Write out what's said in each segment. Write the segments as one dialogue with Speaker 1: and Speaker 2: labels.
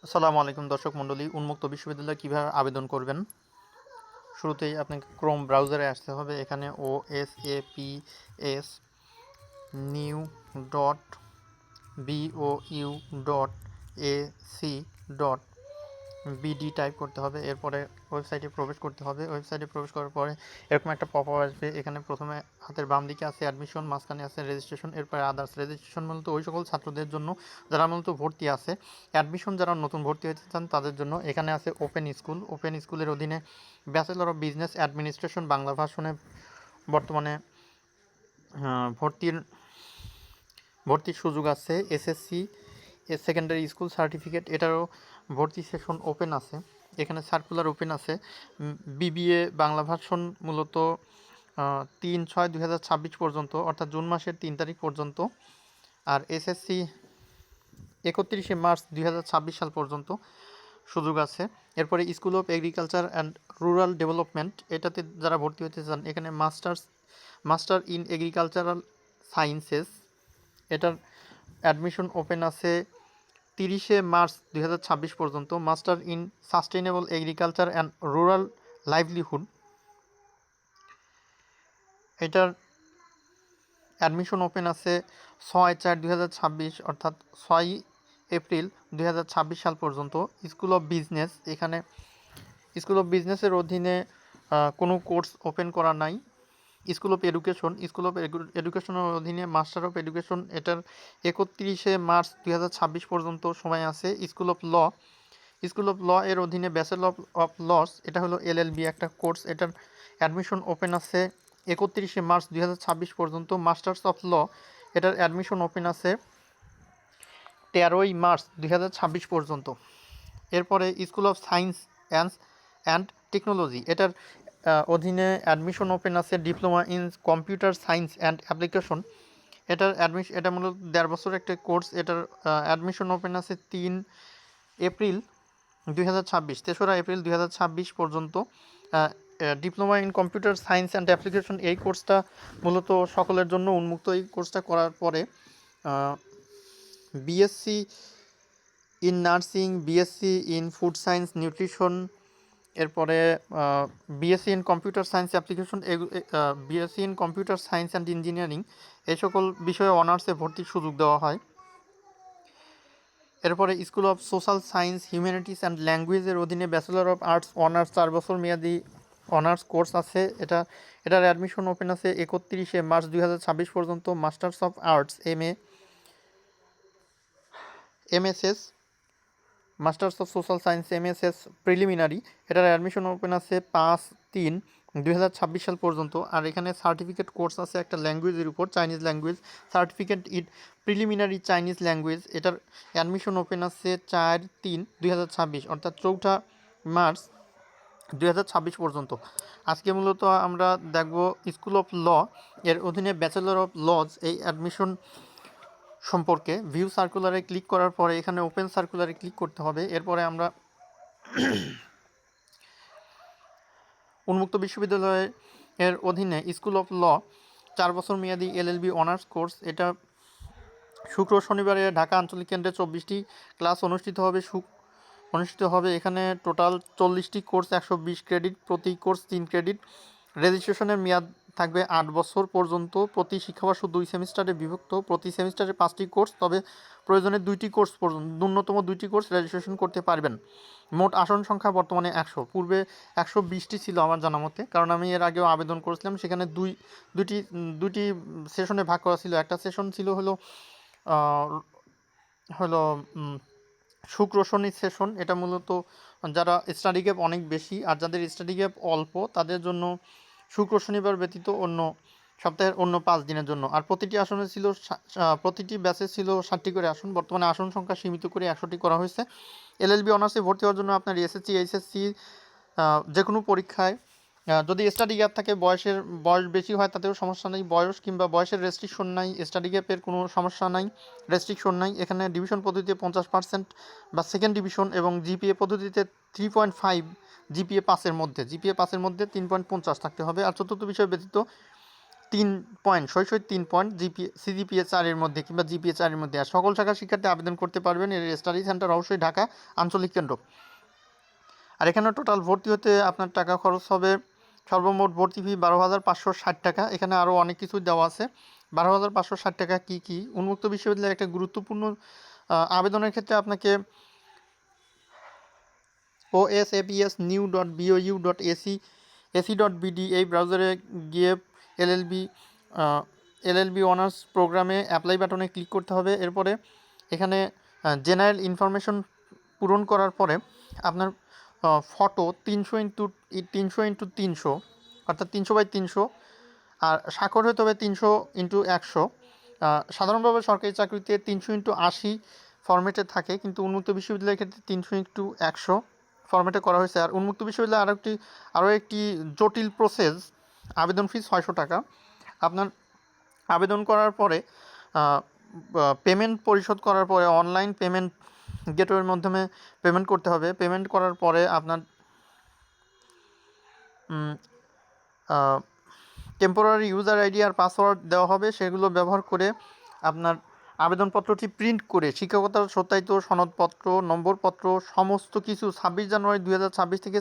Speaker 1: আসসালামু আলাইকুম দর্শক মণ্ডলী। উন্মুক্ত বিশ্ববিদ্যালয়ে কীভাবে আবেদন করবেন। শুরুতেই আপনাকে ক্রোম ব্রাউজারে আসতে হবে। এখানে OSAPS new dot BOU.AC.BD type করতে হবে। এরপরে ওয়েবসাইটে প্রবেশ করতে হবে। ওয়েবসাইটে প্রবেশ করার পরে এরকম একটা পপ আপ আসবে। এখানে প্রথমে হাতের বাম দিকে আছে অ্যাডমিশন, মাঝখানে আছে রেজিস্ট্রেশন, এরপরে আদার্স। রেজিস্ট্রেশন মূলত ওই সকল ছাত্রদের জন্য যারা মূলত ভর্তি আছে। অ্যাডমিশন যারা নতুন ভর্তি হতে চান তাদের জন্য। এখানে আছে ওপেন স্কুল। ওপেন স্কুলের অধীনে bachelor of business administration Bangla version বর্তমানে ভর্তির ভর্তির সুযোগ আছে। এসএসসি সেকেন্ডারি স্কুল সার্টিফিকেট এটারও ভর্তি সেশন ওপেন আছে। এখানে সার্কুলার ওপেন আছে। বিবিএ বাংলা ভার্সন মূলত 3/6/2026 পর্যন্ত, অর্থাৎ জুন মাসের 3 তারিখ পর্যন্ত। আর এসএসসি 31 মার্চ 2026 সাল পর্যন্ত সুযোগ আছে। এরপরে school of agriculture and rural development এটাতে যারা ভর্তি হতে চান, এখানে মাস্টার ইন এগ্রিকালচারাল সায়েন্সেস এটার অ্যাডমিশন ওপেন আছে 30 মার্চ 2026 পর্যন্ত। Master in sustainable agriculture and rural livelihood এটার অ্যাডমিশন ওপেন আছে 6/4/2026, অর্থাৎ 6 এপ্রিল 2026 সাল পর্যন্ত। স্কুল অফ বিজনেস, এখানে স্কুল অফ বিজনেসের অধীনে কোনো কোর্স ওপেন করা নাই। স্কুল অফ এডুকেশনের অধীনে মাস্টার অফ এডুকেশন এটার 31 মার্চ 2026 পর্যন্ত সময় আছে। স্কুল অফ ল এর অধীনে ব্যাচেলর অফ লস, এটা হলো LLB একটা কোর্স, এটার অ্যাডমিশন ওপেন আছে 31 মার্চ 2026 পর্যন্ত। মাস্টার্স অফ ল এটার অ্যাডমিশন ওপেন আছে 13 মার্চ 2026 পর্যন্ত। এরপরে school of science and technology এটার অধীনে অ্যাডমিশন ওপেন আছে diploma in computer science and application. এটা মূলত 1.5 বছর একটা কোর্স। এটার অ্যাডমিশন ওপেন আছে 3 এপ্রিল 2026, 3রা এপ্রিল 2026 পর্যন্ত। Diploma in computer science and application এই কোর্সটা মূলত সকলের জন্য উন্মুক্ত। এই কোর্সটা করার পরে BSc in nursing, BSc in food science nutrition, এরপরে BSc in computer science application, BSc in computer science and engineering এই সকল বিষয়ে অনার্সে ভর্তির সুযোগ দেওয়া হয়। এরপরে school of social science, humanities and ল্যাঙ্গুয়েজের অধীনে ব্যাচেলর অফ আর্টস অনার্স 4 বছর মেয়াদি অনার্স কোর্স আছে। এটার অ্যাডমিশন ওপেন আছে 31 মার্চ 2026 পর্যন্ত। Masters of arts MSS, masters of social science MSS preliminary এটার অ্যাডমিশন ওপেন আছে 5/3/2026 সাল পর্যন্ত। আর এখানে সার্টিফিকেট কোর্স আছে একটা ল্যাঙ্গুয়েজের উপর, Chinese language, certificate in preliminary Chinese language এটার অ্যাডমিশন ওপেন আছে 4/3/2026, অর্থাৎ 4 মার্চ 2026 পর্যন্ত। আজকে মূলত আমরা দেখব স্কুল অফ ল এর অধীনে ব্যাচেলর অফ লজ এই অ্যাডমিশন সম্পর্কে। ভিউ সার্কুলারে ক্লিক করার পরে এখানে ওপেন সার্কুলারে ক্লিক করতে হবে। এরপরে আমরা উন্মুক্ত বিশ্ববিদ্যালয়ের অধীনে স্কুল অফ ল 4 বছর মেয়াদি LLB অনার্স কোর্স, এটা শুক্র শনিবারে ঢাকা আঞ্চলিক কেন্দ্রে 24টি ক্লাস অনুষ্ঠিত হবে। এখানে টোটাল 40টি কোর্স, 120 ক্রেডিট, প্রতি কোর্স 3 ক্রেডিট। রেজিস্ট্রেশনের মেয়াদ থাকবে 8 বছর পর্যন্ত। প্রতি শিক্ষাবর্ষ 2 সেমিস্টারে বিভক্ত, প্রতি সেমিস্টারে 5টি কোর্স, তবে প্রয়োজনে 2টি কোর্স পর্যন্ত, ন্যূনতম 2টি কোর্স রেজিস্ট্রেশন করতে পারবেন। মোট আসন সংখ্যা বর্তমানে 100, পূর্বে 120টি ছিল আমার জানা মতে, কারণ আমি এর আগেও আবেদন করেছিলাম। সেখানে দুটি সেশনে ভাগ করা ছিল। একটা সেশন ছিল হলো শুক্র শনি সেশন, এটা মূলত যারা স্টাডি গ্যাপ অনেক বেশি আর যাদের স্টাডি গ্যাপ অল্প তাদের জন্য শুক্র শনিবার ব্যতীত অন্য সপ্তাহের অন্য 5 দিনের জন্য। আর প্রতিটি ব্যাচে ছিল 60টি করে আসন। বর্তমানে আসন সংখ্যা সীমিত করে 100টি করা হয়েছে। LLB অনার্সে ভর্তি হওয়ার জন্য আপনার SSC HSC যে কোনো পরীক্ষায় যদি স্টাডি গ্যাপ থাকে, বয়স বেশি হয় তাতেও সমস্যা নেই, বয়স কিংবা বয়সের রেস্ট্রিকশন নাই, স্টাডি গ্যাপের কোনো সমস্যা নাই, রেস্ট্রিকশন নাই। এখানে ডিভিশন পদ্ধতিতে 50% বা সেকেন্ড ডিভিশন এবং জিপিএ পদ্ধতিতে 3.5, জিপিএ পাসের মধ্যে 3.50 থাকতে হবে। আর চতুর্থ বিষয় ব্যতীত 3 পয়েন্ট, সই 3 পয়েন্ট, সিজিপিএ 4 এর মধ্যে কিংবা জিপিএ 4 এর মধ্যে। আর সকল শাখার শিক্ষার্থী আবেদন করতে পারবেন। এর স্টাডি সেন্টার অবশ্যই ঢাকা আঞ্চলিক কেন্দ্র। আর এখানে টোটাল ভর্তি হতে আপনার টাকা খরচ হবে, সর্বমোট ভর্তি ফি 12,560 টাকা। এখানে আরও অনেক কিছুই দেওয়া আছে। 12,560 টাকা কী উন্মুক্ত বিশ্ববিদ্যালয়ের একটা গুরুত্বপূর্ণ আবেদনের ক্ষেত্রে আপনাকে osapsnew.bou.ac.bd এই ব্রাউজারে গিয়ে এলএলবি অনার্স প্রোগ্রামে অ্যাপ্লাই বাটনে ক্লিক করতে হবে। এরপরে এখানে জেনারেল ইনফরমেশন পূরণ করার পরে আপনার ফটো 300x300 অর্থাৎ 300x300, আর স্বাক্ষর হতে হবে 300x100। সাধারণভাবে সরকারি চাকরিতে 300x80 ফরম্যাটে থাকে, কিন্তু উন্মুক্ত বিশ্ববিদ্যালয়ের ক্ষেত্রে 300x100 ফরম্যাটে করা হয়েছে। আর উন্মুক্ত বিশ্ববিদ্যালয়ে আরও একটি জটিল প্রসেস, আবেদন ফি 600 টাকা। আপনার আবেদন করার পরে পেমেন্ট পরিশোধ করার পরে অনলাইন পেমেন্ট গেটওয়ের মাধ্যমে পেমেন্ট করতে হবে। পেমেন্ট করার পরে আপনার টেম্পোরারি ইউজার আইডি আর পাসওয়ার্ড দেওয়া হবে। সেগুলো ব্যবহার করে আপনার আবেদনপত্রটি প্রিন্ট করে শিক্ষকতার সত্যায়িত সনদপত্র, নম্বরপত্র সমস্ত কিছু 26 জানুয়ারি 2026 থেকে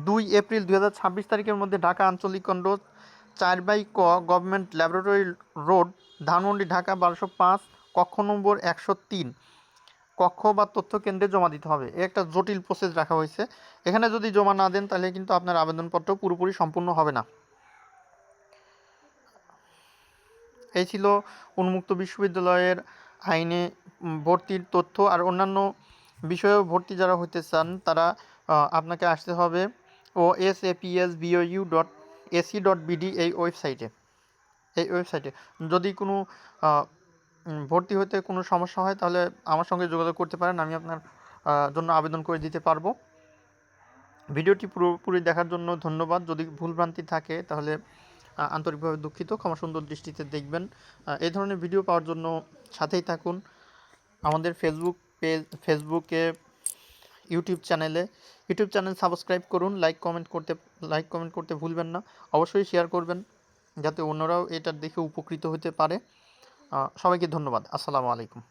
Speaker 1: 2 এপ্রিল 2026 তারিখের মধ্যে ঢাকা আঞ্চলিক কেন্দ্র 4/ক government laboratory road, Dhanmondi, Dhaka 1205, কক্ষ নম্বর 103 কক্ষ বা তথ্য কেন্দ্রে জমা দিতে হবে। একটা জটিল প্রসেস রাখা হয়েছে। এখানে যদি জমা না দেন তাহলে কিন্তু আপনার আবেদনপত্র পুরোপুরি সম্পূর্ণ হবে না। এই ছিল উন্মুক্ত বিশ্ববিদ্যালয়ের আইনে ভর্তির তথ্য। আর অন্যান্য বিষয়েও ভর্তি যারা হতে চান তারা আপনাকে আসতে হবে osapsbou.ac.bd এই ওয়েবসাইটে। যদি কোনো ভর্তি হতে কোনো সমস্যা হয় তাহলে আমার সঙ্গে যোগাযোগ করতে পারেন, আমি আপনার জন্য আবেদন করে দিতে পারবো। ভিডিওটি পুরোপুরি দেখার জন্য ধন্যবাদ। যদি ভুলভ্রান্তি থাকে তাহলে আন্তরিকভাবে দুঃখিত, ক্ষমা সুন্দর দৃষ্টিতে দেখবেন। এই ধরনের ভিডিও পাওয়ার জন্য সাথেই থাকুন। আমাদের ফেসবুকে ইউটিউব চ্যানেল সাবস্ক্রাইব করুন। লাইক কমেন্ট করতে ভুলবেন না। অবশ্যই শেয়ার করবেন যাতে অন্যরাও এটা দেখে উপকৃত হতে পারে। সবাইকে ধন্যবাদ। আসসালামু আলাইকুম।